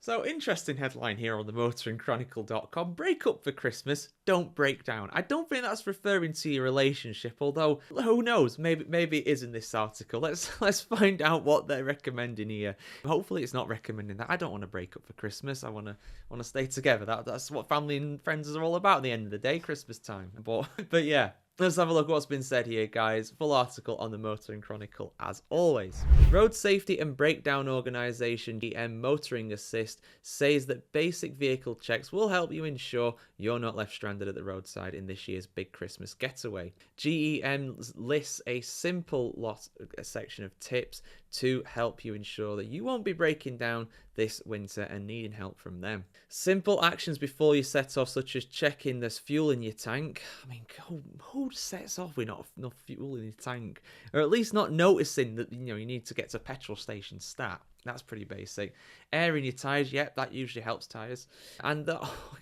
So, interesting headline here on the motoringchronicle.com. Break up for Christmas, don't break down. I don't think that's referring to your relationship, although who knows? Maybe it is in this article. Let's find out what they're recommending here. Hopefully it's not recommending that. I don't want to break up for Christmas. I want to stay together. That's what family and friends are all about at the end of the day, Christmas time. But yeah. Let's have a look at what's been said here, guys. Full article on the Motoring Chronicle, as always. Road Safety and Breakdown Organisation GM Motoring Assist says that basic vehicle checks will help you ensure you're not left stranded at the roadside in this year's big Christmas getaway. GEM lists a simple section of tips to help you ensure that you won't be breaking down this winter and needing help from them. Simple actions before you set off, such as checking there's fuel in your tank. I mean, who sets off with not enough fuel in your tank? Or at least not noticing that, you need to get to a petrol station stat. That's pretty basic. Air in your tyres, yep, that usually helps tyres. And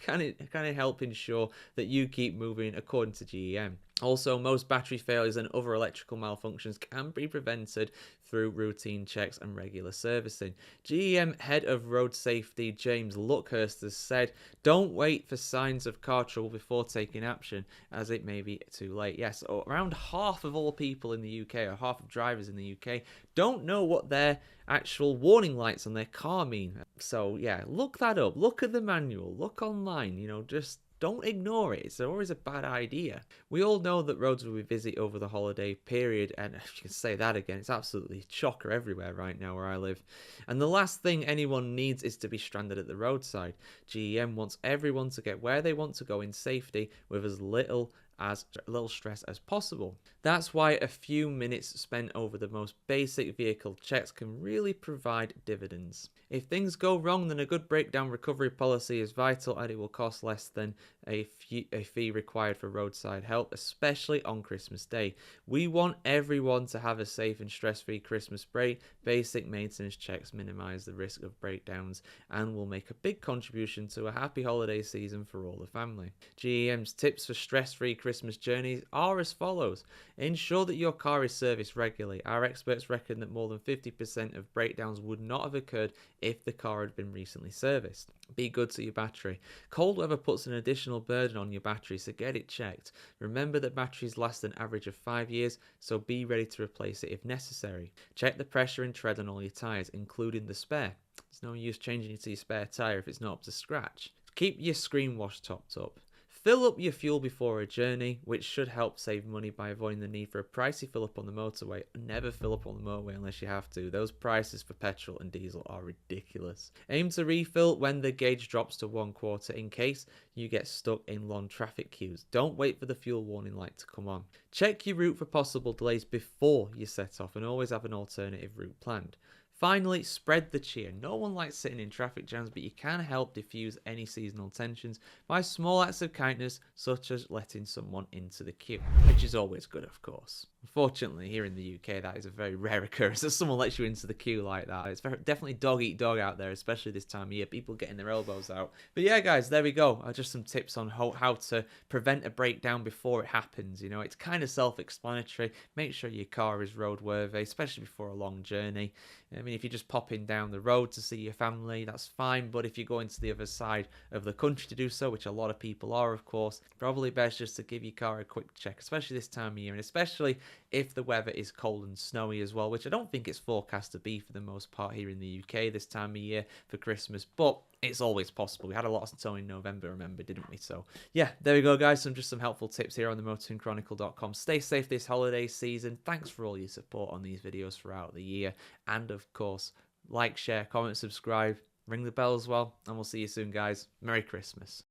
can it help ensure that you keep moving according to GEM? Also, most battery failures and other electrical malfunctions can be prevented through routine checks and regular servicing. GEM head of road safety James Luckhurst has said, don't wait for signs of car trouble before taking action, as it may be too late. Yes, around half of all people in the UK, or half of drivers in the UK, don't know what their actual warning lights on their car mean. So yeah, look that up. Look at the manual. Look online. Just don't ignore it. It's always a bad idea. We all know that roads will be busy over the holiday period, and if you can say that again, it's absolutely chocker everywhere right now where I live. And the last thing anyone needs is to be stranded at the roadside. GEM wants everyone to get where they want to go in safety with as little stress as possible. That's why a few minutes spent over the most basic vehicle checks can really provide dividends. If things go wrong, then a good breakdown recovery policy is vital, and it will cost less than a fee required for roadside help, especially on Christmas Day. We want everyone to have a safe and stress-free Christmas break. Basic maintenance checks minimize the risk of breakdowns and will make a big contribution to a happy holiday season for all the family. GEM's tips for stress-free Christmas journeys are as follows. Ensure that your car is serviced regularly. Our experts reckon that more than 50% of breakdowns would not have occurred if the car had been recently serviced. Be good to your battery. Cold weather puts an additional burden on your battery, so get it checked. Remember that batteries last an average of 5 years, so be ready to replace it if necessary. Check the pressure and tread on all your tyres, including the spare. There's no use changing it to your spare tyre if it's not up to scratch. Keep your screen wash topped up. Fill up your fuel before a journey, which should help save money by avoiding the need for a pricey fill up on the motorway. Never fill up on the motorway unless you have to. Those prices for petrol and diesel are ridiculous. Aim to refill when the gauge drops to 1/4 in case you get stuck in long traffic queues. Don't wait for the fuel warning light to come on. Check your route for possible delays before you set off, and always have an alternative route planned. Finally, spread the cheer. No one likes sitting in traffic jams, but you can help diffuse any seasonal tensions by small acts of kindness, such as letting someone into the queue, which is always good, of course. Unfortunately, here in the UK, that is a very rare occurrence that someone lets you into the queue like that. It's definitely dog eat dog out there, especially this time of year, people getting their elbows out. But yeah, guys, there we go. Just some tips on how to prevent a breakdown before it happens. It's kind of self-explanatory. Make sure your car is roadworthy, especially before a long journey. I mean, if you're just popping down the road to see your family, that's fine. But if you're going to the other side of the country to do so, which a lot of people are, of course, probably best just to give your car a quick check, especially this time of year, and especially if the weather is cold and snowy as well, which I don't think it's forecast to be for the most part here in the UK this time of year for Christmas, but it's always possible. We had a lot of snow in November, remember, didn't we? So yeah, there we go, guys. Some helpful tips here on the motoringchronicle.com. Stay safe this holiday season. Thanks for all your support on these videos throughout the year. And of course, like, share, comment, subscribe, ring the bell as well. And we'll see you soon, guys. Merry Christmas.